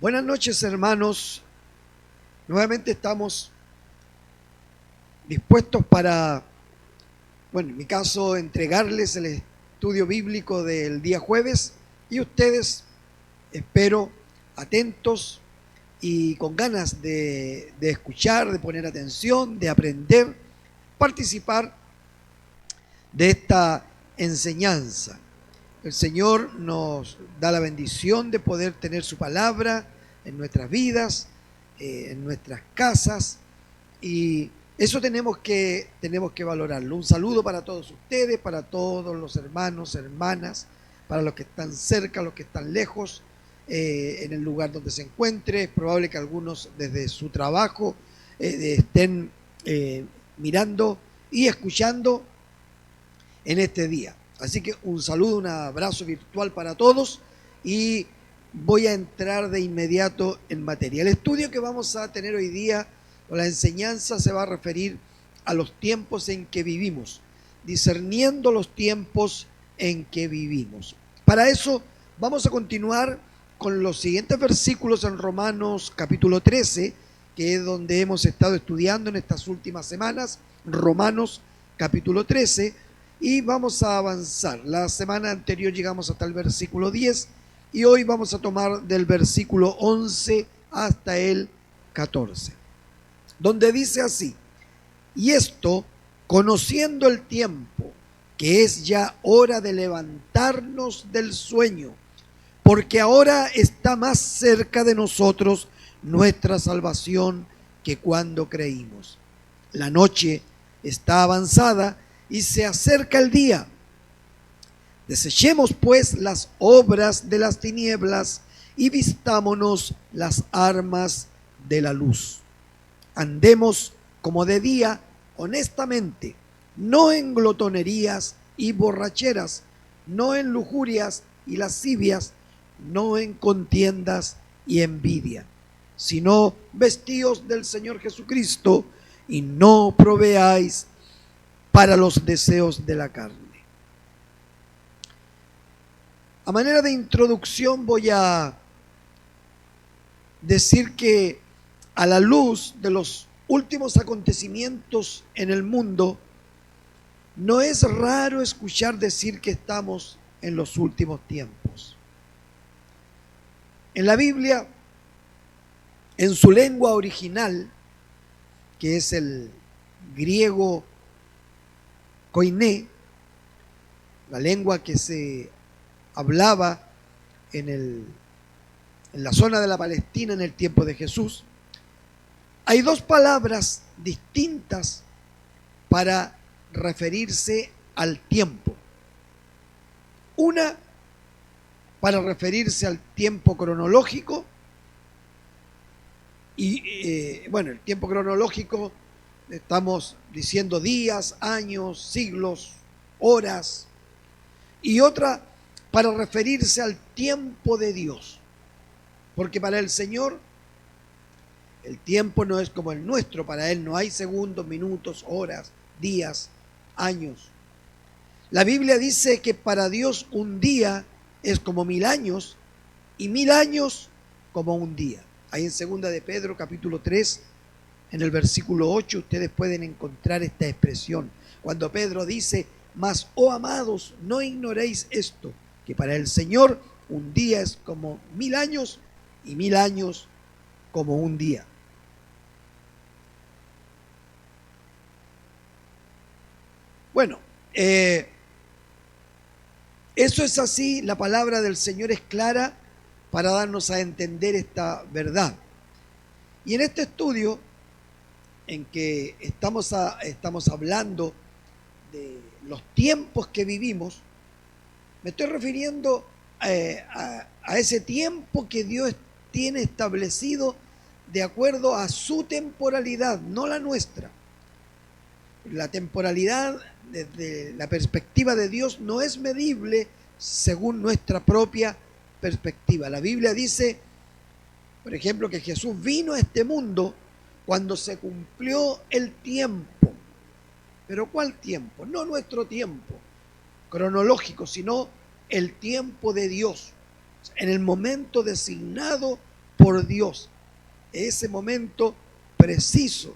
Buenas noches, hermanos. Nuevamente estamos dispuestos para, en mi caso, entregarles el estudio bíblico del día jueves y ustedes, espero, atentos y con ganas de escuchar, de poner atención, de aprender, participar de esta enseñanza. El Señor nos da la bendición de poder tener su palabra en nuestras vidas, en nuestras casas, y eso tenemos que valorarlo. Un saludo para todos ustedes, para todos los hermanos, hermanas, para los que están cerca, los que están lejos, en el lugar donde se encuentre. Es probable que algunos desde su trabajo estén mirando y escuchando en este día. Así que un saludo, un abrazo virtual para todos y voy a entrar de inmediato en materia. El estudio que vamos a tener hoy día, o la enseñanza, se va a referir a los tiempos en que vivimos, discerniendo los tiempos en que vivimos. Para eso vamos a continuar con los siguientes versículos en Romanos capítulo 13, que es donde hemos estado estudiando en estas últimas semanas. Romanos capítulo 13. Y vamos a avanzar. La semana anterior llegamos hasta el versículo 10 y hoy vamos a tomar del versículo 11 hasta el 14, donde dice así: y esto, conociendo el tiempo, que es ya hora de levantarnos del sueño, porque ahora está más cerca de nosotros nuestra salvación que cuando creímos. La noche está avanzada y se acerca el día. Desechemos pues las obras de las tinieblas y vistámonos las armas de la luz. Andemos como de día, honestamente, no en glotonerías y borracheras, no en lujurias y lascivias, no en contiendas y envidia, sino vestíos del Señor Jesucristo y no proveáis para los deseos de la carne. A manera de introducción voy a decir que a la luz de los últimos acontecimientos en el mundo, no es raro escuchar decir que estamos en los últimos tiempos. En la Biblia, en su lengua original, que es el griego koiné, la lengua que se hablaba en la zona de la Palestina en el tiempo de Jesús, hay dos palabras distintas para referirse al tiempo. Una para referirse al tiempo cronológico, y el tiempo cronológico estamos diciendo días, años, siglos, horas, y otra para referirse al tiempo de Dios, porque para el Señor el tiempo no es como el nuestro. Para Él no hay segundos, minutos, horas, días, años. La Biblia dice que para Dios un día es como 1000 años y 1000 años como un día. Ahí en 2 de Pedro capítulo 3, en el versículo 8, ustedes pueden encontrar esta expresión, cuando Pedro dice: mas, oh amados, no ignoréis esto, que para el Señor un día es como 1000 años y 1000 años como un día. Eso es así. La palabra del Señor es clara para darnos a entender esta verdad. Y en este estudio en que estamos hablando de los tiempos que vivimos, me estoy refiriendo a ese tiempo que Dios tiene establecido de acuerdo a su temporalidad, no la nuestra. La temporalidad, desde la perspectiva de Dios, no es medible según nuestra propia perspectiva. La Biblia dice, por ejemplo, que Jesús vino a este mundo cuando se cumplió el tiempo. ¿Pero cuál tiempo? No nuestro tiempo cronológico, sino el tiempo de Dios, en el momento designado por Dios. Ese momento preciso,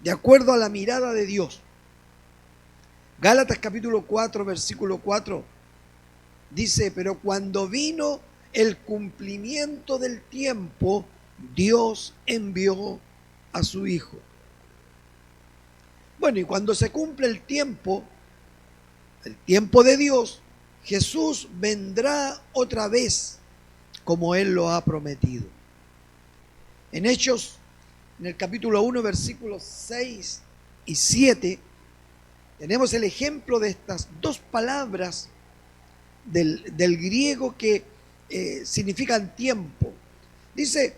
de acuerdo a la mirada de Dios. Gálatas capítulo 4, versículo 4, dice: pero cuando vino el cumplimiento del tiempo, Dios envió a su Hijo. Bueno, y cuando se cumple el tiempo de Dios, Jesús vendrá otra vez como Él lo ha prometido. En Hechos, en el capítulo 1, versículos 6 y 7, tenemos el ejemplo de estas dos palabras del griego que significan tiempo. Dice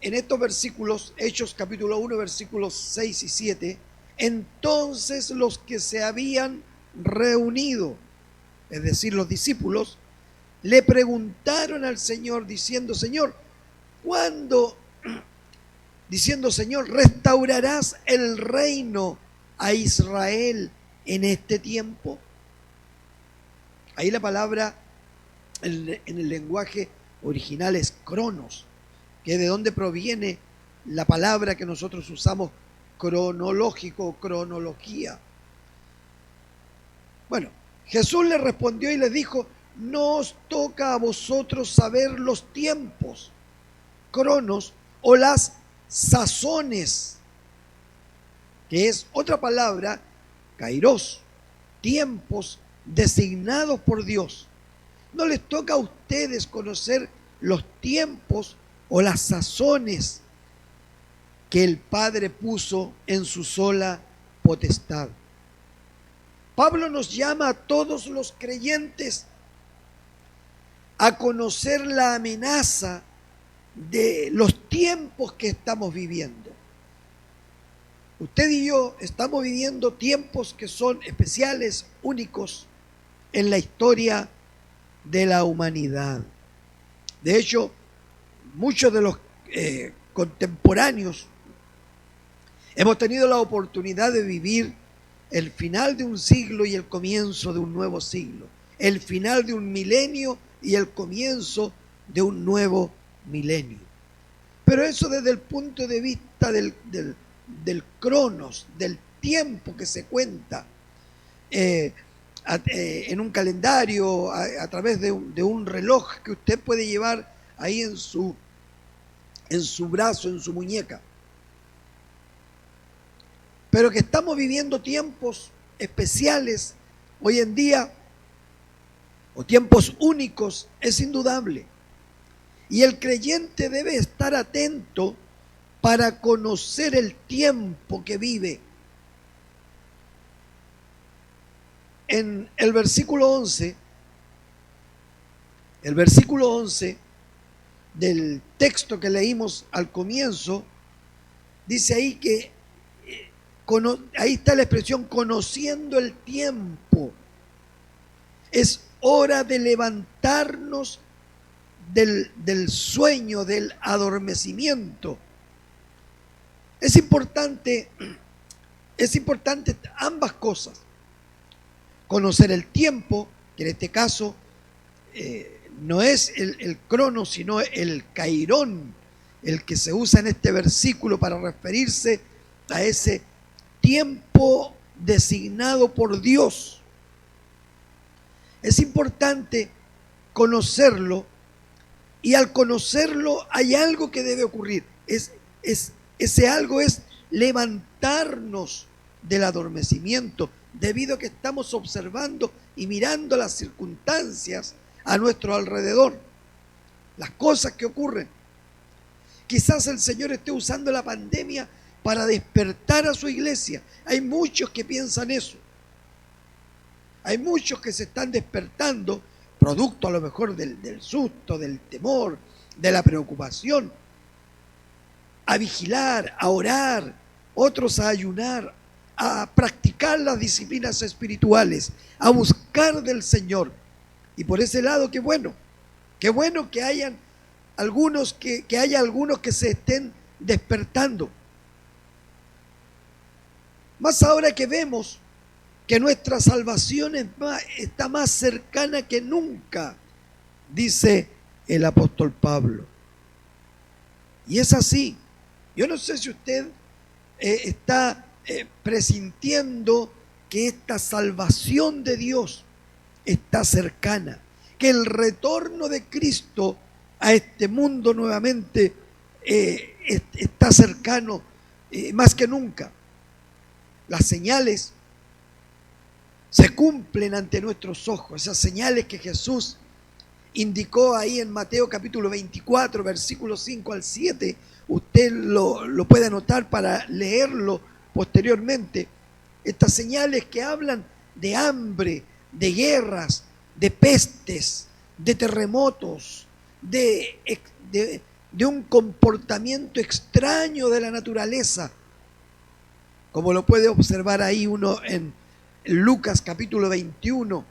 en estos versículos, Hechos capítulo 1, versículos 6 y 7, entonces los que se habían reunido, es decir, los discípulos, le preguntaron al Señor diciendo: Señor, ¿cuándo, restaurarás el reino a Israel en este tiempo? Ahí la palabra en el lenguaje original es cronos, que es de donde proviene la palabra que nosotros usamos, cronológico o cronología. Bueno, Jesús le respondió y le dijo: no os toca a vosotros saber los tiempos, cronos, o las sazones, que es otra palabra, kairos, tiempos designados por Dios. No les toca a ustedes conocer los tiempos o las sazones que el Padre puso en su sola potestad. Pablo nos llama a todos los creyentes a conocer la amenaza de los tiempos que estamos viviendo. Usted y yo estamos viviendo tiempos que son especiales, únicos en la historia de la humanidad. De hecho, muchos de los contemporáneos hemos tenido la oportunidad de vivir el final de un siglo y el comienzo de un nuevo siglo, el final de un milenio y el comienzo de un nuevo milenio. Pero eso desde el punto de vista del cronos, del tiempo que se cuenta en un calendario, a través de un reloj que usted puede llevar ahí en su brazo, en su muñeca. Pero que estamos viviendo tiempos especiales hoy en día, o tiempos únicos, es indudable. Y el creyente debe estar atento para conocer el tiempo que vive. En el versículo 11 del texto que leímos al comienzo, dice ahí que ahí está la expresión conociendo el tiempo. Es hora de levantarnos del sueño, del adormecimiento. Es importante ambas cosas. Conocer el tiempo, que en este caso no es el crono, sino el kairón, el que se usa en este versículo para referirse a ese tiempo designado por Dios. Es importante conocerlo, y al conocerlo hay algo que debe ocurrir. Ese algo es levantarnos del adormecimiento, debido a que estamos observando y mirando las circunstancias a nuestro alrededor, las cosas que ocurren. Quizás el Señor esté usando la pandemia para despertar a su iglesia. Hay muchos que piensan eso. Hay muchos que se están despertando, producto a lo mejor del susto, del temor, de la preocupación, a vigilar, a orar, otros a ayunar, a practicar las disciplinas espirituales, a buscar del Señor. Y por ese lado, qué bueno que hayan algunos que haya algunos que se estén despertando. Más ahora que vemos que nuestra salvación está más cercana que nunca, dice el apóstol Pablo. Y es así. Yo no sé si usted está presintiendo que esta salvación de Dios está cercana, que el retorno de Cristo a este mundo nuevamente está cercano más que nunca. Las señales se cumplen ante nuestros ojos, esas señales que Jesús indicó ahí en Mateo capítulo 24, versículos 5 al 7. Usted lo puede anotar para leerlo posteriormente. Estas señales que hablan de hambre, de guerras, de pestes, de terremotos, de un comportamiento extraño de la naturaleza, como lo puede observar ahí uno en Lucas capítulo 21.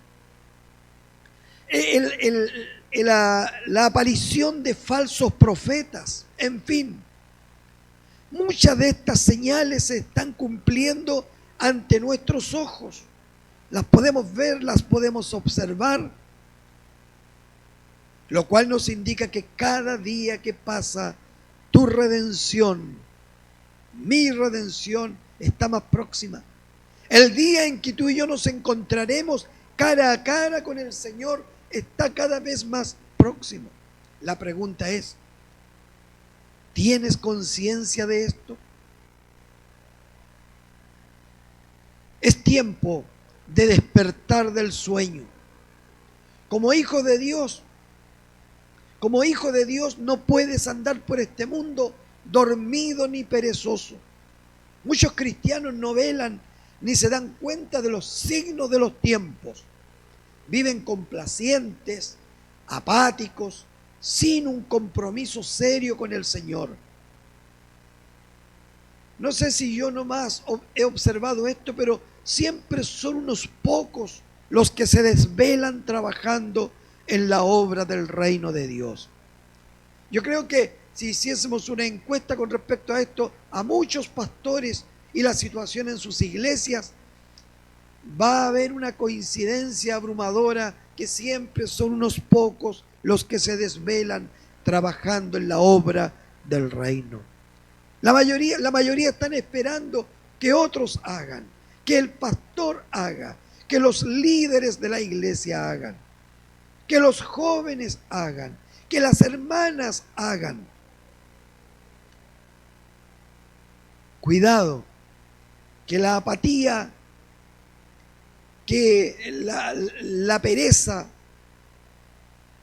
La aparición de falsos profetas, en fin. Muchas de estas señales se están cumpliendo ante nuestros ojos. Las podemos ver, las podemos observar, lo cual nos indica que cada día que pasa, tu redención, mi redención, está más próxima. El día en que tú y yo nos encontraremos cara a cara con el Señor está cada vez más próximo. La pregunta es, ¿tienes conciencia de esto? Es tiempo de despertar del sueño. Como hijo de Dios no puedes andar por este mundo dormido ni perezoso. Muchos cristianos no velan ni se dan cuenta de los signos de los tiempos. Viven complacientes, apáticos, sin un compromiso serio con el Señor. No sé si yo nomás he observado esto, pero siempre son unos pocos los que se desvelan trabajando en la obra del reino de Dios. Yo creo que si hiciésemos una encuesta con respecto a esto, a muchos pastores y la situación en sus iglesias, va a haber una coincidencia abrumadora que siempre son unos pocos los que se desvelan trabajando en la obra del reino. La mayoría están esperando que otros hagan, que el pastor haga, que los líderes de la iglesia hagan, que los jóvenes hagan, que las hermanas hagan. Cuidado, que la apatía, que la pereza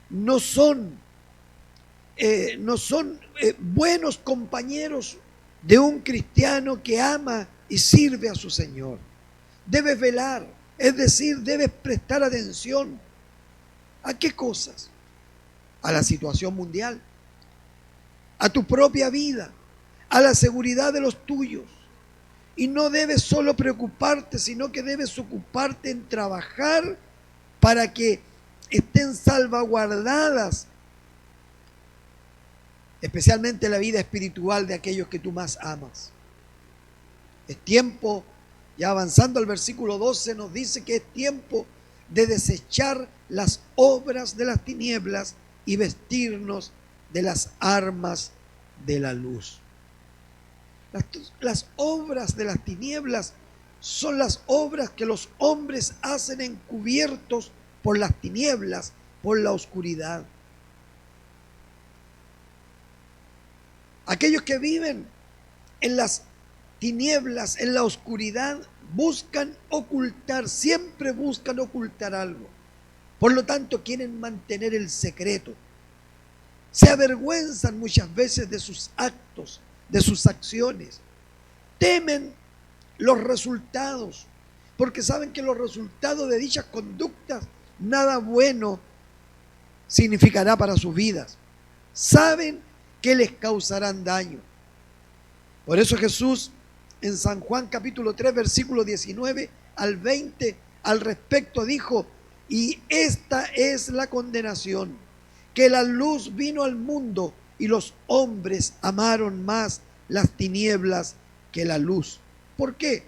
no son buenos compañeros de un cristiano que ama y sirve a su Señor. Debes velar, es decir, debes prestar atención. ¿A qué cosas? A la situación mundial, a tu propia vida, a la seguridad de los tuyos. Y no debes solo preocuparte, sino que debes ocuparte en trabajar para que estén salvaguardadas, especialmente la vida espiritual de aquellos que tú más amas. Es tiempo, ya avanzando al versículo 12, nos dice que es tiempo de desechar las obras de las tinieblas y vestirnos de las armas de la luz. Las obras de las tinieblas son las obras que los hombres hacen encubiertos por las tinieblas, por la oscuridad. Aquellos que viven en las tinieblas, en la oscuridad, buscan ocultar, siempre buscan ocultar algo. Por lo tanto, quieren mantener el secreto. Se avergüenzan muchas veces de sus actos, de sus acciones. Temen los resultados, porque saben que los resultados de dichas conductas nada bueno significará para sus vidas. Saben que les causarán daño. Por eso Jesús en San Juan capítulo 3 versículo 19 al 20 al respecto dijo: y esta es la condenación, que la luz vino al mundo y los hombres amaron más las tinieblas que la luz. ¿Por qué?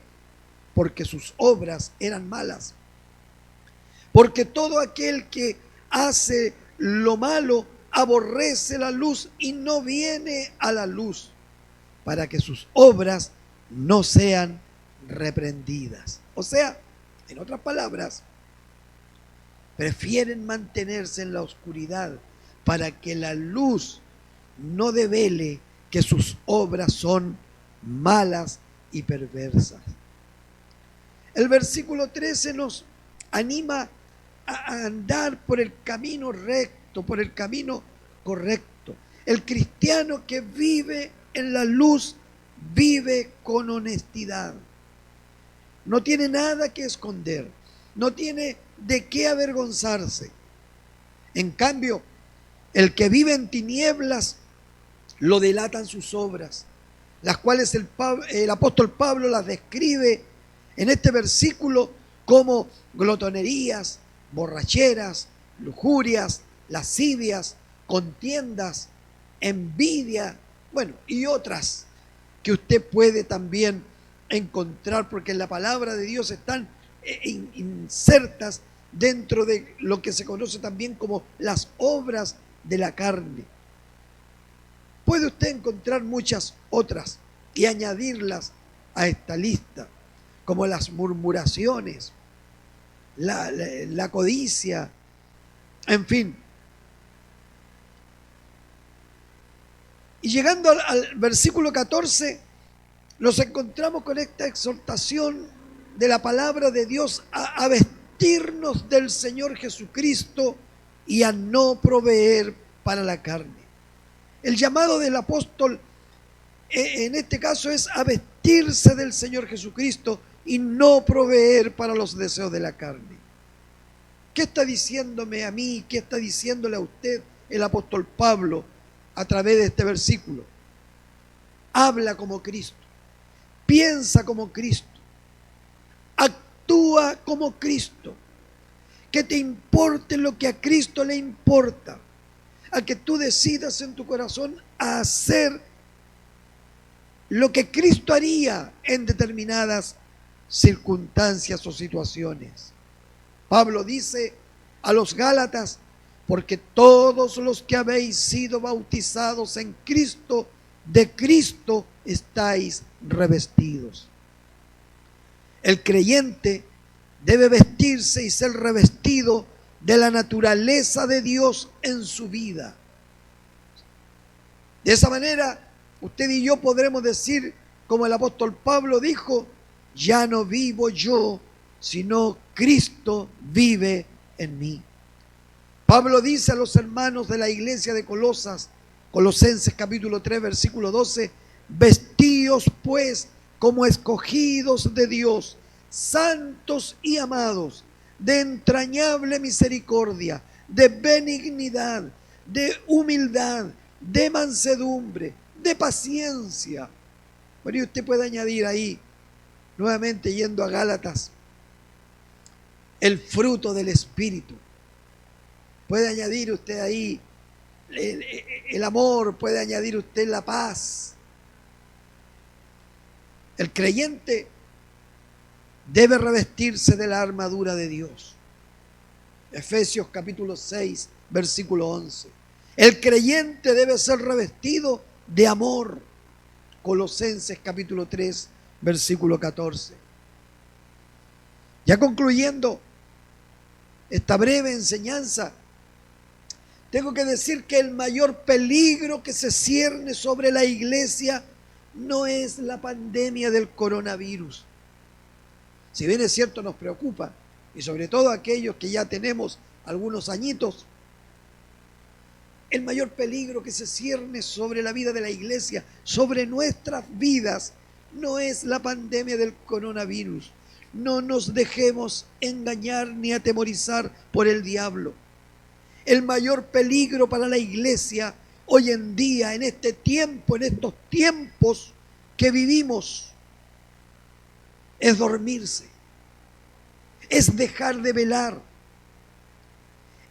Porque sus obras eran malas. Porque todo aquel que hace lo malo aborrece la luz y no viene a la luz, para que sus obras no sean reprendidas. O sea, en otras palabras, prefieren mantenerse en la oscuridad para que la luz no devele que sus obras son malas y perversas. El versículo 13 nos anima a andar por el camino recto, por el camino correcto. El cristiano que vive en la luz vive con honestidad. No tiene nada que esconder, no tiene de qué avergonzarse. En cambio, el que vive en tinieblas lo delatan sus obras, las cuales el apóstol Pablo las describe en este versículo como glotonerías, borracheras, lujurias, lascivias, contiendas, envidia, bueno, y otras que usted puede también encontrar, porque en la palabra de Dios están insertas dentro de lo que se conoce también como las obras de la carne. Puede usted encontrar muchas otras y añadirlas a esta lista, como las murmuraciones, la codicia, en fin. Y llegando al versículo 14, nos encontramos con esta exhortación de la palabra de Dios a vestirnos del Señor Jesucristo y a no proveer para la carne. El llamado del apóstol en este caso es a vestirse del Señor Jesucristo y no proveer para los deseos de la carne. ¿Qué está diciéndome a mí? ¿Qué está diciéndole a usted el apóstol Pablo a través de este versículo? Habla como Cristo, piensa como Cristo, actúa como Cristo, que te importe lo que a Cristo le importa, a que tú decidas en tu corazón hacer lo que Cristo haría en determinadas circunstancias o situaciones. Pablo dice a los Gálatas: porque todos los que habéis sido bautizados en Cristo, de Cristo estáis revestidos. El creyente debe vestirse y ser revestido de la naturaleza de Dios en su vida. De esa manera, usted y yo podremos decir, como el apóstol Pablo dijo: ya no vivo yo, sino Cristo vive en mí. Pablo dice a los hermanos de la iglesia de Colosenses capítulo 3, versículo 12: vestíos pues como escogidos de Dios, santos y amados, de entrañable misericordia, de benignidad, de humildad, de mansedumbre, de paciencia. Bueno, y usted puede añadir ahí, nuevamente yendo a Gálatas, el fruto del Espíritu. Puede añadir usted ahí el amor, puede añadir usted la paz. El creyente debe revestirse de la armadura de Dios. Efesios capítulo 6, versículo 11. El creyente debe ser revestido de amor. Colosenses capítulo 3, versículo 14. Ya concluyendo esta breve enseñanza, tengo que decir que el mayor peligro que se cierne sobre la iglesia no es la pandemia del coronavirus. Si bien es cierto, nos preocupa, y sobre todo aquellos que ya tenemos algunos añitos, el mayor peligro que se cierne sobre la vida de la iglesia, sobre nuestras vidas, no es la pandemia del coronavirus. No nos dejemos engañar ni atemorizar por el diablo. El mayor peligro para la iglesia hoy en día, en este tiempo, en estos tiempos que vivimos, es dormirse, es dejar de velar,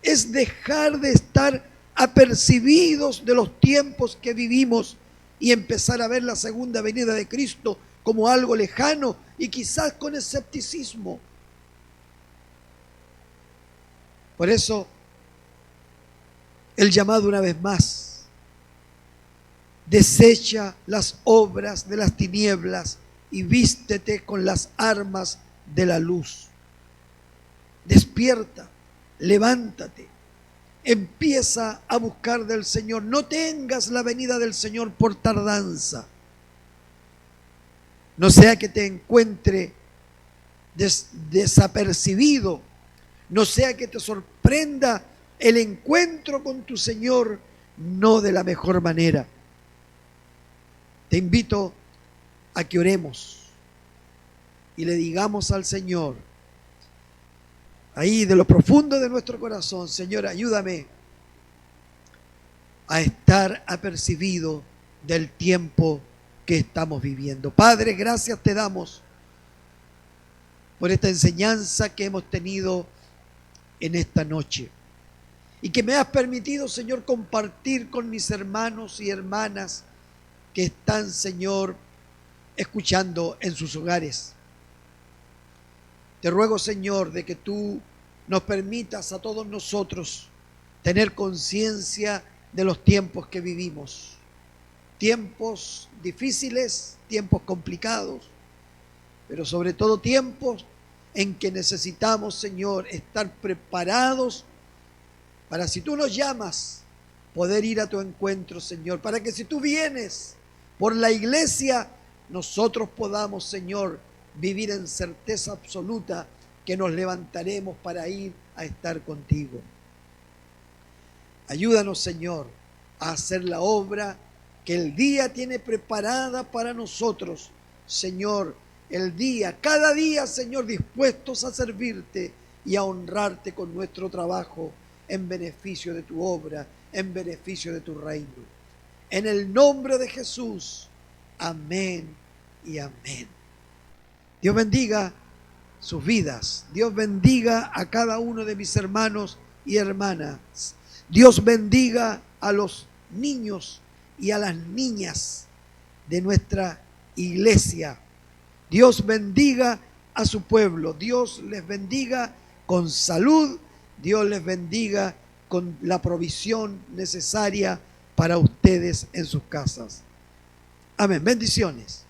es dejar de estar apercibidos de los tiempos que vivimos y empezar a ver la segunda venida de Cristo como algo lejano y quizás con escepticismo. Por eso el llamado una vez más. Desecha las obras de las tinieblas y vístete con las armas de la luz. Despierta, levántate, empieza a buscar del Señor. No tengas la venida del Señor por tardanza. No sea que te encuentre desapercibido, no sea que te sorprenda el encuentro con tu Señor no de la mejor manera. Te invito a que oremos y le digamos al Señor, ahí de lo profundo de nuestro corazón: Señor, ayúdame a estar apercibido del tiempo que estamos viviendo. Padre, gracias te damos por esta enseñanza que hemos tenido en esta noche y que me has permitido, Señor, compartir con mis hermanos y hermanas que están, Señor, escuchando en sus hogares. Te ruego, Señor, de que tú nos permitas a todos nosotros tener conciencia de los tiempos que vivimos. Tiempos difíciles, tiempos complicados, pero sobre todo tiempos en que necesitamos, Señor, estar preparados para, si tú nos llamas, poder ir a tu encuentro, Señor, para que si tú vienes por la iglesia, nosotros podamos, Señor, vivir en certeza absoluta que nos levantaremos para ir a estar contigo. Ayúdanos, Señor, a hacer la obra que el día tiene preparada para nosotros, Señor. El día, cada día, Señor, dispuestos a servirte y a honrarte con nuestro trabajo en beneficio de tu obra, en beneficio de tu reino. En el nombre de Jesús, amén y amén. Dios bendiga sus vidas. Dios bendiga a cada uno de mis hermanos y hermanas. Dios bendiga a los niños y a las niñas de nuestra iglesia. Dios bendiga a su pueblo. Dios les bendiga con salud. Dios les bendiga con la provisión necesaria para ustedes en sus casas. Amén. Bendiciones.